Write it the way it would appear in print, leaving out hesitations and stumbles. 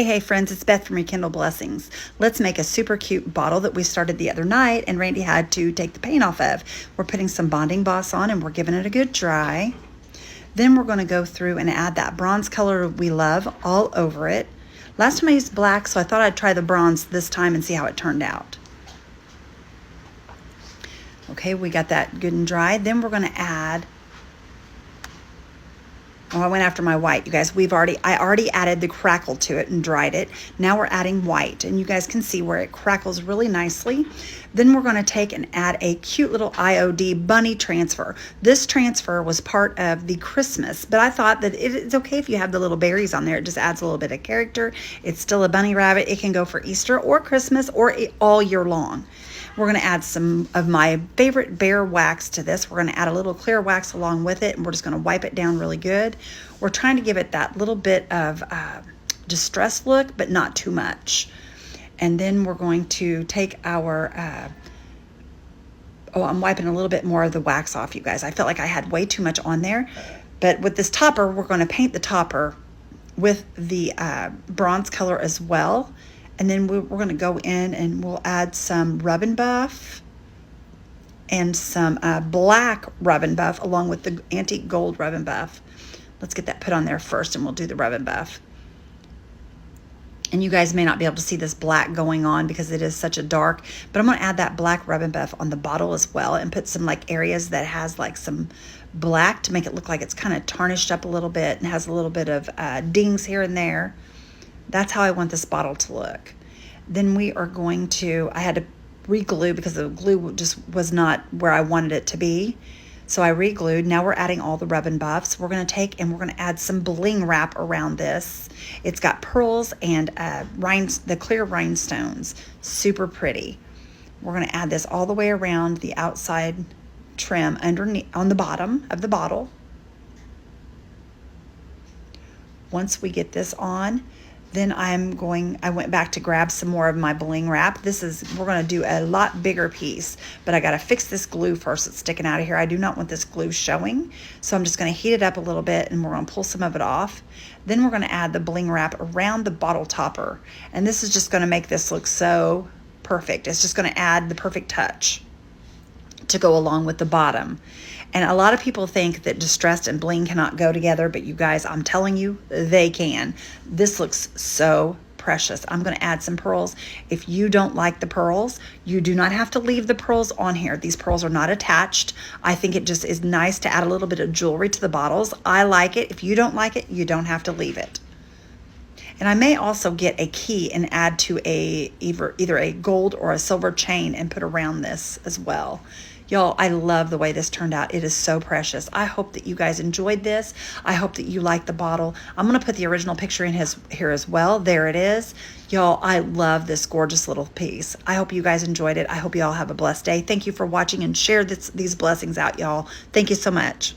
Hey friends, it's Beth from Rekindle Blessings. Let's make a super cute bottle that we started the other night and Randy had to take the paint off of. We're putting some Bonding Boss on and we're giving it a good dry. Then we're going to go through and add that bronze color we love all over it. Last time I used black, so I thought I'd try the bronze this time and see how it turned out. Okay, we got that good and dry. Then we're going to add, I went after my white, you guys. I already added the crackle to it and dried it. Now we're adding white, and you guys can see where it crackles really nicely. Then we're going to take and add a cute little IOD bunny transfer. This transfer was part of the Christmas, but I thought that it's okay if you have the little berries on there. It just adds a little bit of character. It's still a bunny rabbit. It can go for Easter or Christmas or all year long. We're going to add some of my favorite bear wax to this. We're going to add a little clear wax along with it, and we're just going to wipe it down really good. We're trying to give it that little bit of distressed look, but not too much. And then we're going to take our, I'm wiping a little bit more of the wax off, you guys. I felt like I had way too much on there. But with this topper, we're going to paint the topper with the bronze color as well. And then we're going to go in and we'll add some Rub 'n Buff and some black Rub 'n Buff along with the antique gold Rub 'n Buff. Let's get that put on there first and we'll do the Rub 'n Buff. And you guys may not be able to see this black going on because it is such a dark, but I'm going to add that black Rub 'n Buff on the bottle as well and put some like areas that has like some black to make it look like it's kind of tarnished up a little bit and has a little bit of dings here and there. That's how I want this bottle to look. Then we are going to, I had to re-glue because the glue just was not where I wanted it to be. So I re-glued. Now we're adding all the Rub 'n Buffs. We're going to take and we're going to add some bling wrap around this. It's got pearls and the clear rhinestones. Super pretty. We're going to add this all the way around the outside trim underneath on the bottom of the bottle. Once we get this on, then I went back to grab some more of my bling wrap. We're going to do a lot bigger piece, but I got to fix this glue first. It's sticking out of here. I do not want this glue showing. So I'm just going to heat it up a little bit and we're going to pull some of it off. Then we're going to add the bling wrap around the bottle topper. And this is just going to make this look so perfect. It's just going to add the perfect touch to go along with the bottom. And a lot of people think that distressed and bling cannot go together, but you guys, I'm telling you, they can. This looks so precious. I'm going to add some pearls. If you don't like the pearls, you do not have to leave the pearls on here. These pearls are not attached. I think it just is nice to add a little bit of jewelry to the bottles. I like it. If you don't like it, you don't have to leave it. And I may also get a key and add to either a gold or a silver chain and put around this as well. Y'all, I love the way this turned out. It is so precious. I hope that you guys enjoyed this. I hope that you like the bottle. I'm going to put the original picture in here as well. There it is. Y'all, I love this gorgeous little piece. I hope you guys enjoyed it. I hope you all have a blessed day. Thank you for watching and share these blessings out, y'all. Thank you so much.